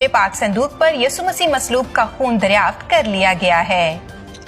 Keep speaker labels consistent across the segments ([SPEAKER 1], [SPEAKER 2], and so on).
[SPEAKER 1] कि पाक संदूक पर यीशु मसीह मसलूब का खून दरियाफ्त कर लिया गया है।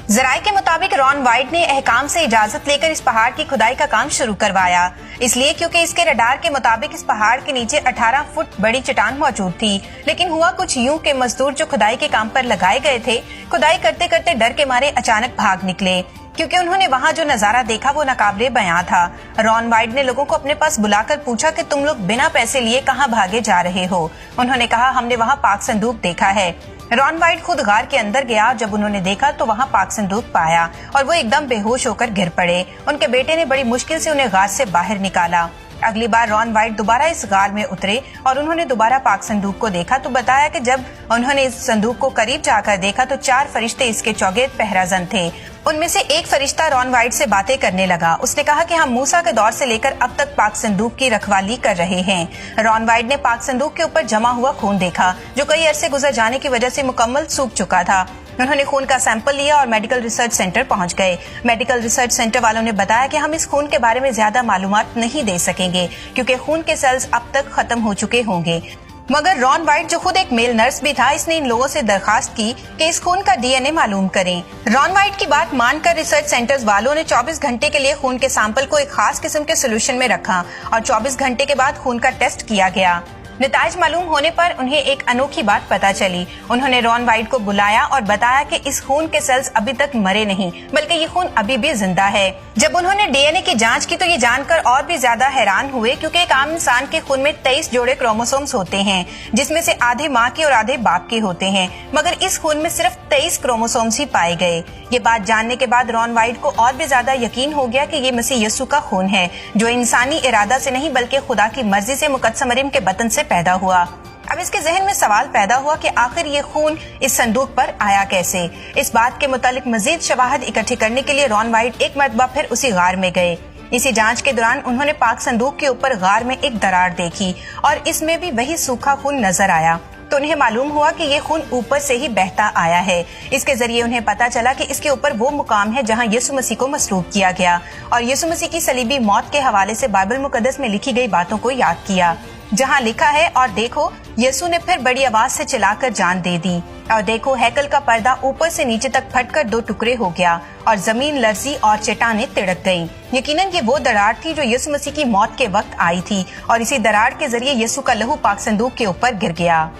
[SPEAKER 1] जराये के मुताबिक रॉन वाइट ने अहकाम से इजाजत लेकर इस पहाड़ की खुदाई का काम शुरू करवाया, इसलिए क्योंकि इसके रडार के मुताबिक इस पहाड़ के नीचे 18 फुट बड़ी चट्टान मौजूद थी। लेकिन हुआ कुछ यूं कि मजदूर जो खुदाई के काम पर लगाए गए थे, खुदाई करते करते डर के मारे अचानक भाग निकले, क्योंकि उन्होंने वहाँ जो नजारा देखा वो नाकाबिले बयां था। रॉन वाइट ने लोगों को अपने पास बुलाकर पूछा कि तुम लोग बिना पैसे लिए कहाँ भागे जा रहे हो। उन्होंने कहा, हमने वहाँ पाक संदूक देखा है। रॉन वाइट खुद गार के अंदर गया। जब उन्होंने देखा तो वहाँ पाक संदूक पाया और वो एकदम बेहोश होकर गिर पड़े। उनके बेटे ने बड़ी मुश्किल से उन्हें गार से बाहर निकाला। अगली बार रॉन वाइट दोबारा इस गार में उतरे और उन्होंने दोबारा पाक संदूक को देखा तो बताया कि जब उन्होंने इस संदूक को करीब जाकर देखा तो 4 फरिश्ते इसके चौगेद पहराजन थे। उनमें से एक फरिश्ता रॉन वाइट से बातें करने लगा। उसने कहा कि हम मूसा के दौर से लेकर अब तक पाक संदूक की रखवाली कर रहे हैं। रॉन वाइट ने पाक संदूक के ऊपर जमा हुआ खून देखा, जो कई अरसे गुजर जाने की वजह से मुकम्मल सूख चुका था। उन्होंने खून का सैंपल लिया और मेडिकल रिसर्च सेंटर पहुंच गए। मेडिकल रिसर्च सेंटर वालों ने बताया कि हम इस खून के बारे में ज्यादा मालूमात नहीं दे सकेंगे, क्योंकि खून के सेल्स अब तक खत्म हो चुके होंगे। मगर रॉन वाइट, जो खुद एक मेल नर्स भी था, इसने इन लोगों से दरखास्त की कि इस खून का डीएनए मालूम करें। रॉन वाइट की बात मानकर रिसर्च सेंटर्स वालों ने 24 घंटे के लिए खून के सैंपल को एक खास किस्म के सोल्यूशन में रखा और 24 घंटे के बाद खून का टेस्ट किया गया। नताइज मालूम होने पर उन्हें एक अनोखी बात पता चली। उन्होंने रॉन वाइट को बुलाया और बताया कि इस खून के सेल्स अभी तक मरे नहीं, बल्कि ये खून अभी भी जिंदा है। जब उन्होंने डीएनए की जांच की तो ये जानकर और भी ज्यादा हैरान हुए, क्योंकि एक आम इंसान के खून में 23 जोड़े क्रोमोसोम्स होते हैं, जिसमें से आधे माँ के और आधे बाप के होते हैं, मगर इस खून में सिर्फ 23 क्रोमोसोम्स ही पाए गए। ये बात जानने के बाद रॉन वाइट को और भी ज्यादा यकीन हो गया कि ये मसीह यीशु का खून है, जो इंसानी इरादा से नहीं बल्कि खुदा की मर्जी से मुकद्दस मरियम के बतन से पैदा हुआ। अब इसके जहन में सवाल पैदा हुआ कि आखिर ये खून इस संदूक पर आया कैसे। इस बात के मुतालिक मजीद शवाहद इकट्ठी करने के लिए रॉन वाइट एक मरतबा फिर उसी गार में गए। इसी जांच के दौरान उन्होंने पाक संदूक के ऊपर गार में एक दरार देखी और इसमें भी वही सूखा खून नजर आया। तो उन्हें मालूम हुआ कि ये खून ऊपर से ही बहता आया है। इसके जरिए उन्हें पता चला कि इसके ऊपर वो मुकाम है जहां यीशु मसीह को मसलूब किया गया और यीशु मसीह की सलीबी मौत के हवाले से बाइबल मुकद्दस में लिखी गई बातों को याद किया, जहां लिखा है, और देखो यीशु ने फिर बड़ी आवाज से चिल्लाकर जान दे दी, और देखो हैकल का पर्दा ऊपर से नीचे तक फटकर 2 टुकड़े हो गया और जमीन लर्जी और चट्टानें तिड़क गईं। यकीनन ये वो दरार थी जो यीशु मसीह की मौत के वक्त आई थी और इसी दरार के जरिए यीशु का लहू पाक संदूक के ऊपर गिर गया।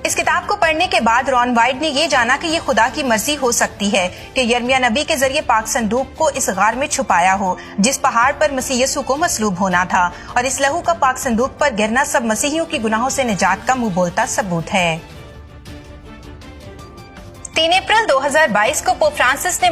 [SPEAKER 1] इस किताब को पढ़ने के बाद रॉन वाइट ने ये जाना कि ये खुदा की मर्जी हो सकती है कि यिर्मयाह नबी के जरिए पाक संदूक को इस गार में छुपाया हो, जिस पहाड़ पर मसीह यीशु को मसलूब होना था, और इस लहू का पाक संदूक पर गिरना सब मसीहियों की गुनाहों से निजात का मुंह बोलता सबूत है। 3 अप्रैल 2022 को पोप फ्रांसिस ने